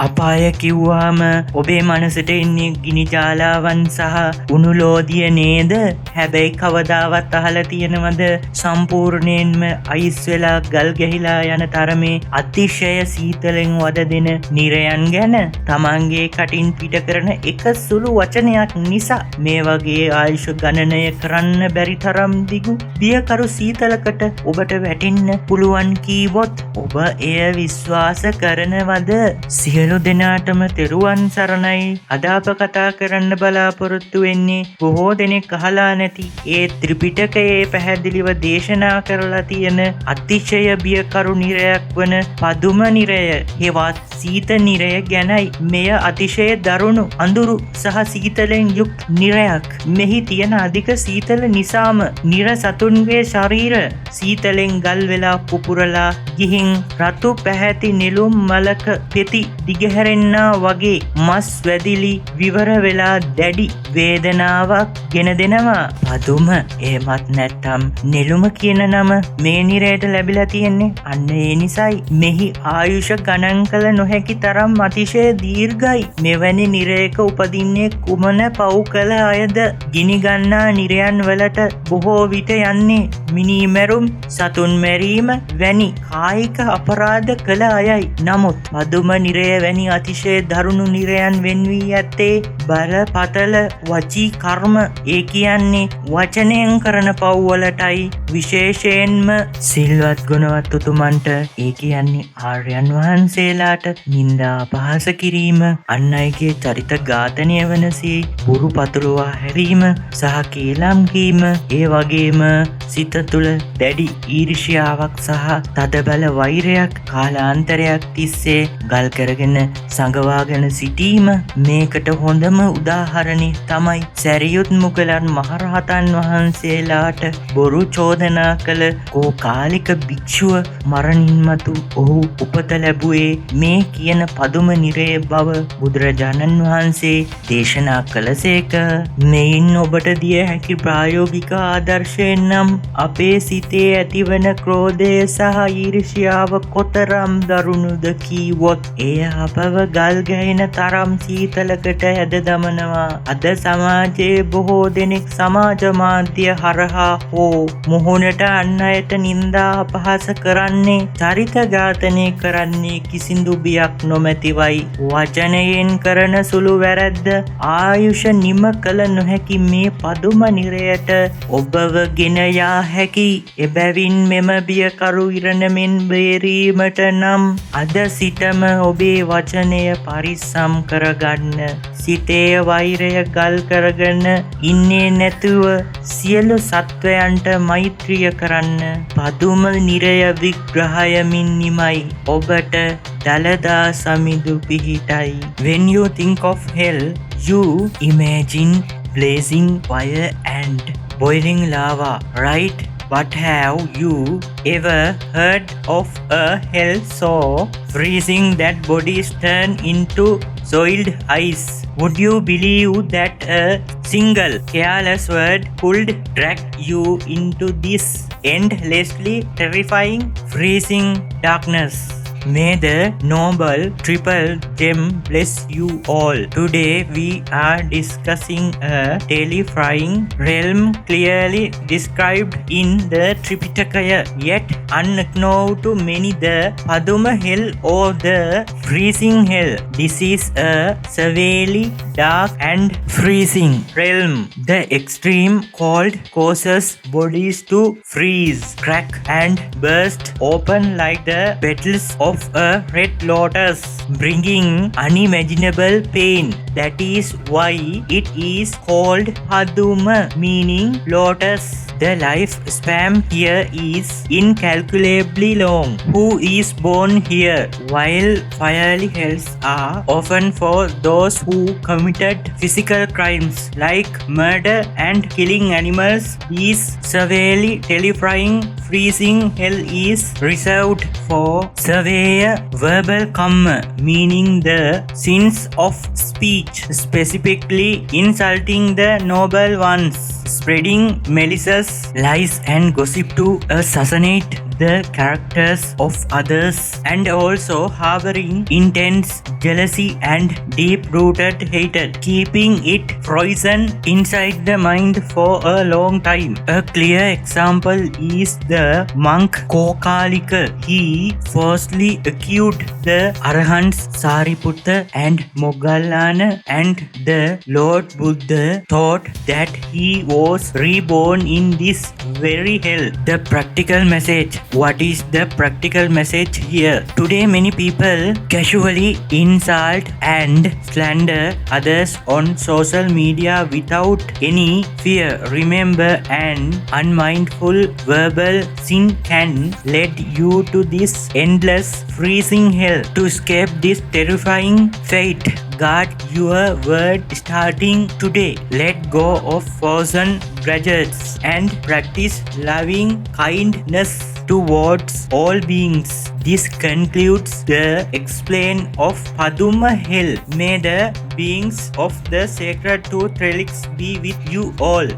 අපාය කිව්වාම ඔබේ මනසට එන්නේ ගිනි ජාලාවන් සහ උණුලෝදිය නේද? හැබැයි කවදාවත් අහලා තියෙනවද සම්පූර්ණයෙන්ම අයිස් වෙලා ගල් ගැහිලා යන තරමේ අතිශය සීතලෙන් වද දෙන නිරයන් ගැන? තමන්ගේ කටින් පිට කරන එක සුළු වචනයක් නිසා මේ වගේ ආයුෂ ගණනය කරන්න බැරි තරම් දිගු බියකරු සීතලකට ඔබට වැටෙන්න පුළුවන් කීවොත් ඔබ එය විශ්වාස කරනවද? සියලු දෙනාටම තෙරුවන් සරණයි. අද අප කතා කරන්න බලාපොරොත්තු වෙන්නේ බොහෝ දෙනෙක් අහලා නැති ඒ ත්‍රිපිටකයේ පැහැදිලිව දේශනා කරලා තියෙන අතිශය බියකරු නිරයක් වන පදුම නිරය හෙවත් සීත නිරය ගැනයි. මෙය අතිශය දරුණු අඳුරු සහ සීතලෙන් යුක්ත නිරයක්. මෙහි තියෙන අධික සීතල නිසාම නිර සතුන්ගේ ශරීර සීතලෙන් ගල් වෙලා පුපුරලා ගිහින් රතු පැහැති නෙළුම් මලක පෙති දිගහැරෙන්නා වගේ මස් වැදිලි විවර වෙලා දැඩි වේදනාවක් ගෙන දෙනවා. පදුම එහෙමත් නැත්නම් නෙළුම කියන නම මේ නිරයට ලැබිලා තියෙන්නේ අන්න ඒ නිසයි. මෙහි ආයුෂ ගණන් කළ නොහැකි තරම් අතිශය දීර්ඝයි. මෙවැනි නිරයක උපදින්නේ කුමන පව් කළ අයද? ගිනි ගන්නා නිරයන් වලට බොහෝ විට යන්නේ මිනීමැරුම්, සතුන් මැරීම වැනි කායික අපරාධ කළ අයයි. නමුත් පදුම නිරය වැනි අතිශය දරුණු නිරයන් වෙන් වී ඇත්තේ බරපතල වචී කර්ම, ඒ කියන්නේ වචනයෙන් කරන පව් වලටයි. විශේෂයෙන්ම සිල්වත් ගුණවත් උතුමන්ට, ඒ කියන්නේ ආර්යයන් වහන්සේලාට නින්දා අපහාස කිරීම, අන් අයගේ චරිත ඝාතනය වනසේ බුරු පතුරවා හැරීම සහ කේලම් කීම, ඒ වගේම සිත තුළ දැඩි ඊර්ෂ්‍යාවක් සහ තදබල වෛරයක් කාලාන්තරයක් තිස්සේ ගල් කරගෙන සඟවාගෙන සිටීම. මේකට හොඳම උදාහරණය තමයි සැරියුත් මුගලන් මහරහතන් වහන්සේලාට බොරු චෝදනා කළ කෝකාලික භික්ෂුව මරණින් මතු ඔහු උපත ලැබුවේ මේ කියන පදුම නිරය බව බුදුරජාණන් වහන්සේ දේශනා කළසේක. මෙයින් ඔබට දිය හැකි ප්‍රායෝගික ආදර්ශයෙන් නම් අපේ සිතේ ඇතිවන ක්‍රෝධය සහ ඊර්ෂ්‍යාව කොතරම් දරුණුද කීවොත් එය අපව ගල් ගැහෙන තරම් සීතලකට ඇද දමනවා. අද සමාජයේ බොහෝ දෙනෙක් සමාජ මාධ්‍ය හරහා හෝ මුහුණට අන් අයට නින්දා අපහාස කරන්නේ, චරිත ඝාතනය කරන්නේ කිසිදු බියක් නොමැතිවයි. වචනයෙන් කරන සුළු වැරැද්ද ආයුෂ නිම කළ නොහැකි මේ පදුම නිරයට ඔබව ගෙන යා හැකි. එබැවින් මෙම බියකරු ඉරණමෙන් බේරීමට නම් අද සිටම ඔබේ වචනය පරිස්සම් කරගන්න. සිතේ වෛරය ගල් කරගෙන ඉන්නේ නැතුව සියලු සත්වයන්ට මෛත්‍රිය කරන්න. පදුම නිරය විග්‍රහයමින් නිමයි ඔබට දලදා Samindu පිහිටයි. When you think of hell, you imagine blazing fire and boiling lava, right? But have you ever heard of a hell so freezing that bodies turn into soiled ice? Would you believe that a single careless word could drag you into this endlessly terrifying freezing darkness? May the noble triple gem bless you all. Today we are discussing a terrifying realm clearly described in the Tripitaka, yet unknown to many, the Paduma hell or the freezing hell. This is a severely dark and freezing realm. The extreme cold causes bodies to freeze, crack and burst open like the petals of a red lotus, bringing unimaginable pain. That is why it is called Paduma, meaning lotus. The lifespan here is incalculably long. Who is born here? While fiery hells are often for those who committed physical crimes like murder and killing animals, this severely terrifying freezing hell is reserved for severe verbal karma, meaning the sins of speech, specifically insulting the noble ones, spreading malicious lies and gossip to assassinate the characters of others, and also harboring intense jealousy and deep-rooted hatred, keeping it frozen inside the mind for a long time. A clear example is the monk Kokalika. He falsely accused the Arahants Sariputta and Moggallana, and the Lord Buddha thought that he was reborn in this very hell. The practical message. What is the practical message here? Today many people casually insult and slander others on social media without any fear. Remember, an unmindful verbal sin can lead you to this endless freezing hell. To escape this terrifying fate, guard your word starting today. Let go of frozen grudges and practice loving kindness towards all beings. This concludes the explain of Paduma Hell. May the beings of the sacred tooth relics be with you all.